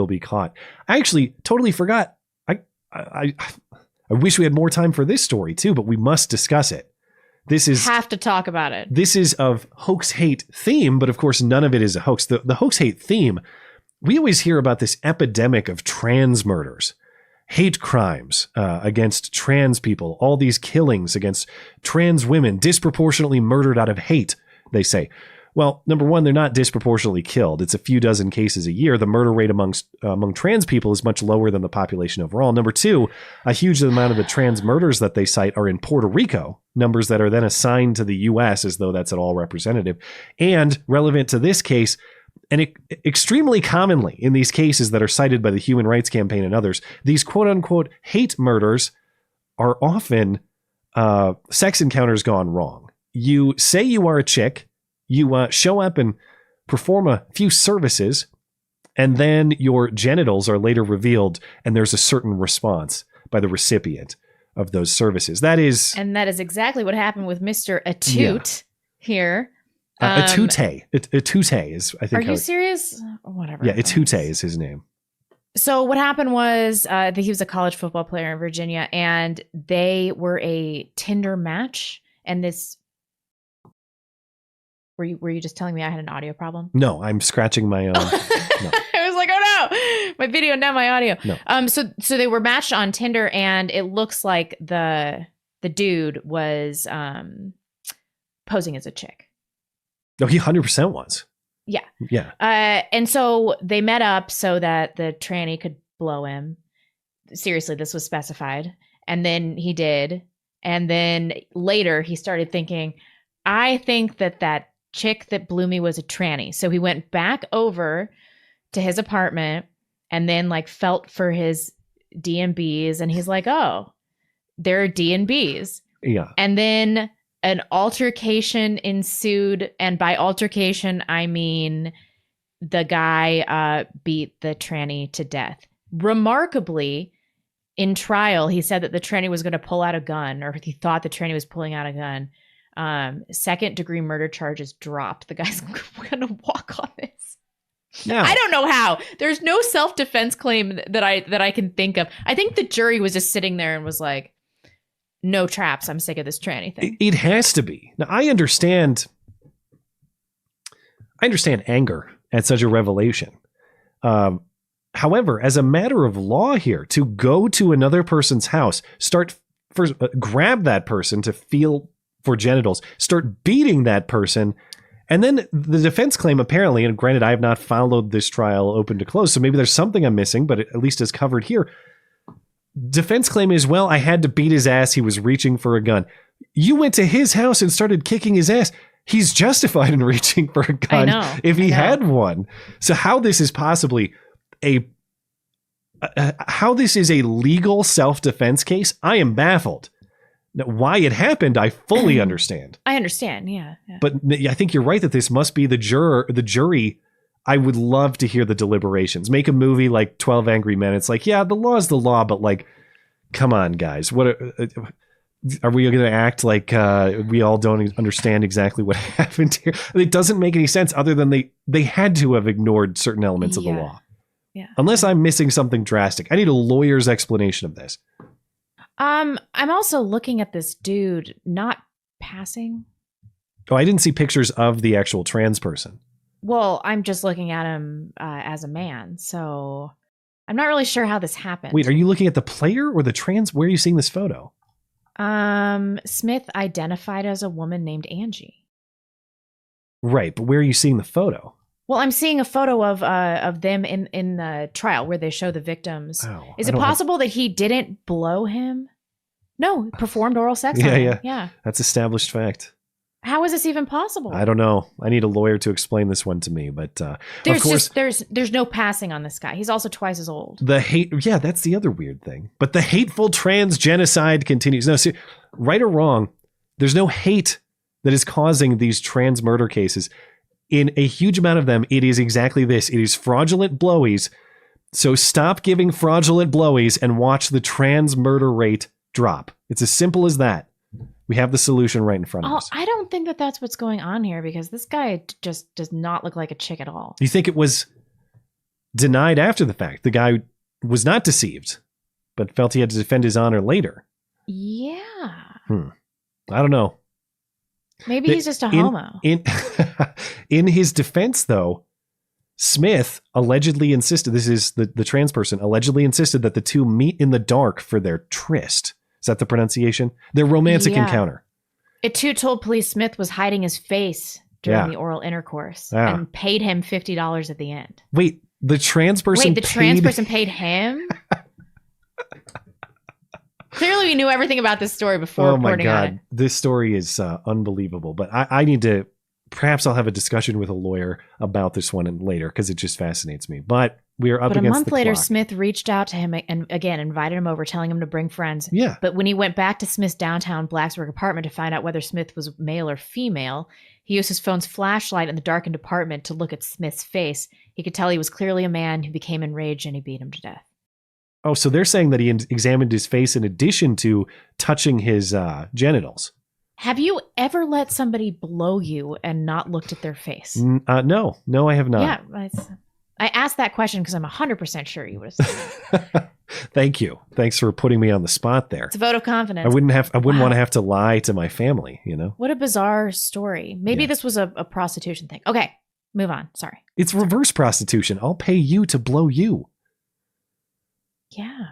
will be caught. I actually totally forgot. I wish we had more time for this story too, but we must discuss it. Have to talk about it. This is of hoax hate theme, but of course none of it is a hoax. The hoax hate theme, we always hear about this epidemic of trans murders, hate crimes against trans people, all these killings against trans women, disproportionately murdered out of hate, they say. Well, number one, they're not disproportionately killed. It's a few dozen cases a year. The murder rate among trans people is much lower than the population overall. Number two, a huge amount of the trans murders that they cite are in Puerto Rico, numbers that are then assigned to the U.S. as though that's at all representative. And relevant to this case, and extremely commonly in these cases that are cited by the Human Rights Campaign and others, these quote unquote hate murders are often sex encounters gone wrong. You say you are a chick, you show up and perform a few services, and then your genitals are later revealed, and there's a certain response by the recipient of those services. And that is exactly what happened with Mr. Atute here. Atute is, I think. Are you serious? Whatever. Yeah, Atute is his name. So what happened was he was a college football player in Virginia, and they were a Tinder match, and this... Were you just telling me I had an audio problem? No, I'm scratching my own. No. I was like, oh no, my video, not my audio. No. So they were matched on Tinder, and it looks like the dude was posing as a chick. No, he 100% was. Yeah. Yeah. And so they met up so that the tranny could blow him. Seriously, this was specified. And then he did. And then later he started thinking, I think that chick that blew me was a tranny. So he went back over to his apartment and then like felt for his D&Bs, and he's like, oh, there are D&Bs. Yeah. And then an altercation ensued, and by altercation I mean the guy beat the tranny to death. Remarkably, in trial, he said that the tranny was going to pull out a gun, or he thought the tranny was pulling out a gun. Second-degree murder charges dropped. The guy's gonna walk on this. Now, I don't know how. There's no self-defense claim that I can think of. I think the jury was just sitting there and was like, no traps. I'm sick of this tranny thing. It has to be. Now, I understand anger at such a revelation. However, as a matter of law here, to go to another person's house, grab that person to feel for genitals, start beating that person, and then the defense claim apparently, and granted I have not followed this trial open to close, so maybe there's something I'm missing, but at least it's covered here. Defense claim is, well, I had to beat his ass, he was reaching for a gun. You went to his house and started kicking his ass. He's justified in reaching for a gun if he had one. So how this is possibly how this is a legal self-defense case, I am baffled. Now, why it happened, I fully understand. I understand, yeah. But I think you're right that this must be the jury. I would love to hear the deliberations. Make a movie like 12 Angry Men. It's like, yeah, the law is the law, but like, come on, guys. What are we going to act like we all don't understand exactly what happened here? It doesn't make any sense other than they had to have ignored certain elements of the law. Yeah. Unless I'm missing something drastic. I need a lawyer's explanation of this. I'm also looking at this dude not passing. Oh, I didn't see pictures of the actual trans person. Well, I'm just looking at him as a man, so I'm not really sure how this happened. Wait, are you looking at the player or the trans? Where are you seeing this photo? Smith identified as a woman named Angie. Right, but where are you seeing the photo? Well, I'm seeing a photo of them in the trial where they show the victims. Oh, is it possible that he didn't blow him? No, performed oral sex on him. Yeah. That's established fact. How is this even possible? I don't know. I need a lawyer to explain this one to me, but there's of course, there's no passing on this guy. He's also twice as old. That's the other weird thing. But the hateful trans genocide continues. No, see, right or wrong, there's no hate that is causing these trans murder cases. In a huge amount of them, it is exactly this. It is fraudulent blowies. So stop giving fraudulent blowies and watch the trans murder rate drop. It's as simple as that. We have the solution right in front of us. I don't think that that's what's going on here, because this guy just does not look like a chick at all. You think it was denied after the fact. The guy was not deceived, but felt he had to defend his honor later. Yeah. I don't know. Maybe he's just a homo. In his defense, though, Smith allegedly insisted, this is the trans person, allegedly insisted that the two meet in the dark for their tryst. Is that the pronunciation? Their romantic encounter. It too told police Smith was hiding his face during the oral intercourse and paid him $50 at the end. Wait, the trans person trans person paid him? Clearly we knew everything about this story before reporting on it. This story is unbelievable. But I need to, perhaps I'll have a discussion with a lawyer about this one later because it just fascinates me. But we are up against the clock. But a month later, Smith reached out to him and again invited him over, telling him to bring friends. Yeah. But when he went back to Smith's downtown Blacksburg apartment to find out whether Smith was male or female, he used his phone's flashlight in the darkened apartment to look at Smith's face. He could tell he was clearly a man who became enraged and he beat him to death. Oh, so they're saying that he examined his face in addition to touching his genitals. Have you ever let somebody blow you and not looked at their face? No, I have not. Yeah, I asked that question because I'm 100% sure you would have said that. Thank you. Thanks for putting me on the spot there. It's a vote of confidence. I wouldn't want to have to lie to my family, you know? What a bizarre story. Maybe this was a prostitution thing. Okay, move on. Sorry. It's reverse prostitution. I'll pay you to blow you. Yeah.